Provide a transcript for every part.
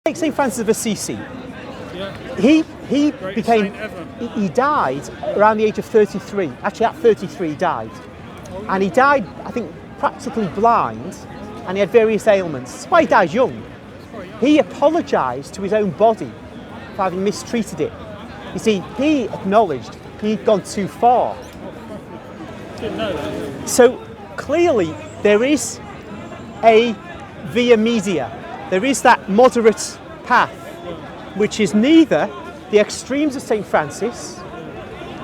Take St. Francis of Assisi. Yeah. He Greatest became. saint ever. He died around the age of 33. Actually, at 33, he died, and he died, I think, practically blind, and he had various ailments. That's why he died young. He apologised to his own body for having mistreated it. You see, he acknowledged he'd gone too far. Didn't know that. So clearly, there is a via media. There is that moderate path, which is neither the extremes of St. Francis,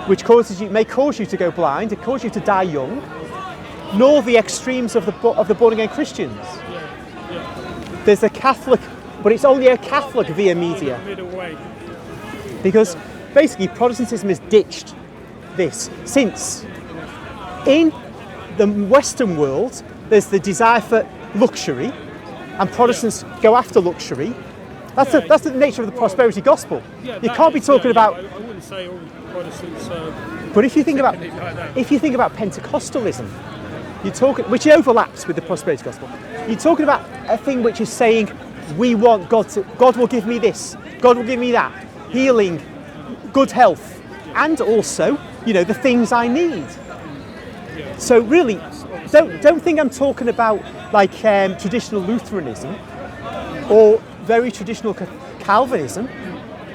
which may cause you to go blind, it causes you to die young, nor the extremes of the born-again Christians. There's a Catholic, but it's only a Catholic via media. Middle way. Because basically Protestantism has ditched this since in the Western world there's the desire for luxury, and Protestants go after luxury. That's the nature of the prosperity gospel. You can't be talking about. I wouldn't say all Protestants. But if you think about that. Pentecostalism, you're talking, which overlaps with the prosperity gospel. You're talking about a thing which is saying, we want God will give me this, God will give me that, healing, good health, and also, the things I need. So really, don't think I'm talking about like traditional Lutheranism or very traditional Calvinism,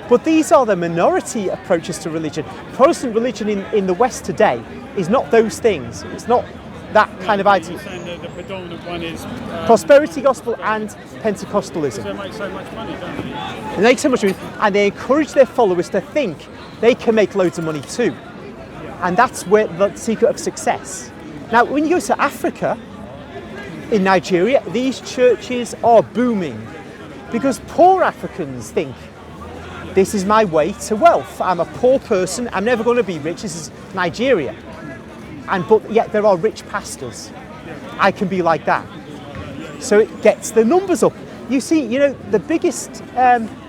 but these are the minority approaches to religion. Protestant religion in the West today is not those things. It's not that kind of idea. You're saying that the predominant one is prosperity gospel and Pentecostalism. They make so much money, don't they? They make so much money, and they encourage their followers to think they can make loads of money too. And that's where the secret of success. Now, when you go to Africa, in Nigeria, these churches are booming because poor Africans think, this is my way to wealth. I'm a poor person, I'm never going to be rich, this is Nigeria. But yet there are rich pastors. I can be like that. So it gets the numbers up. You see, the biggest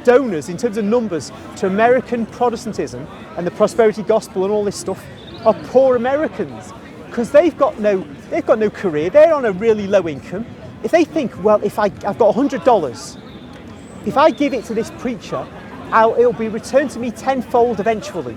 donors in terms of numbers to American Protestantism and the prosperity gospel and all this stuff are poor Americans, because they've got no career. They're on a really low income. If they think, well, if I've got $100, if I give it to this preacher, it'll be returned to me tenfold eventually.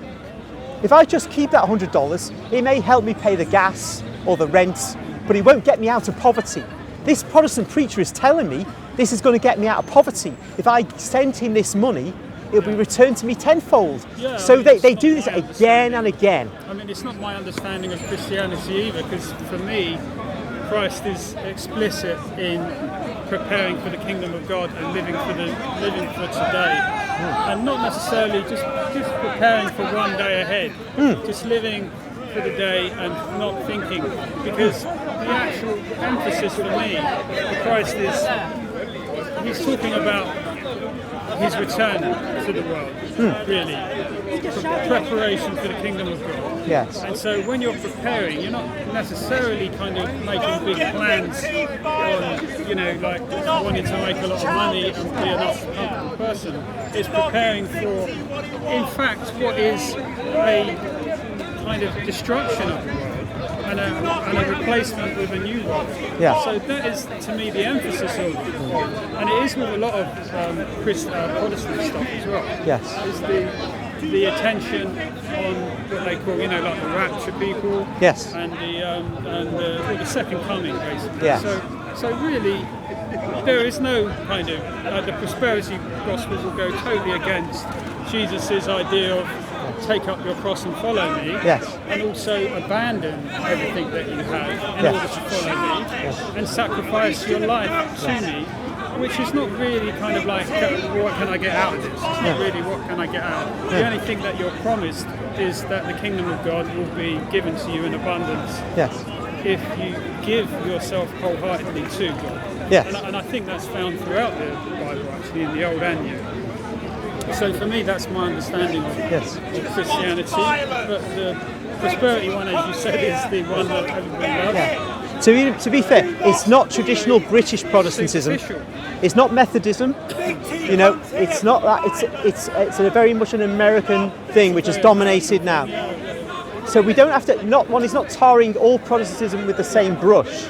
If I just keep that $100, it may help me pay the gas or the rent, but it won't get me out of poverty. This Protestant preacher is telling me this is going to get me out of poverty. If I send him this money, it'll be returned to me tenfold. Yeah, so they do this again and again. I mean, it's not my understanding of Christianity either, because for me, Christ is explicit in preparing for the kingdom of God and living for today. And not necessarily just preparing for one day ahead, just living for the day and not thinking, because the actual emphasis for me, Christ he's talking about his return to the world, really, preparation for the kingdom of God. Yes. And so when you're preparing, you're not necessarily kind of making big plans on, like wanting to make a lot of money and be an comfortable person. It's preparing for, in fact, what is a kind of destruction of the world and a replacement with a new world. Yeah. So that is, to me, the emphasis of, and it is with a lot of Protestant stuff as well. Yes. Is the attention on what they call, like the rapture people. Yes. And the second coming, basically. Yes. So really, there is no kind of the prosperity gospels will go totally against Jesus' idea of take up your cross and follow me. Yes. And also abandon everything that you have in order to follow me, and sacrifice your life to me, which is not really kind of like, what can I get out of this? It's not really what can I get out. The only thing that you're promised is that the kingdom of God will be given to you in abundance. Yes. If you give yourself wholeheartedly to God. Yes. And I think that's found throughout the Bible, actually, in the Old and New. So for me, that's my understanding of Christianity. But the prosperity one, as you said, is the one that everybody loves. Yeah. To be fair, it's not traditional British Protestantism. It's not Methodism. It's not that. It's a very much an American thing which is dominated now. So we don't have to. One is not tarring all Protestantism with the same brush.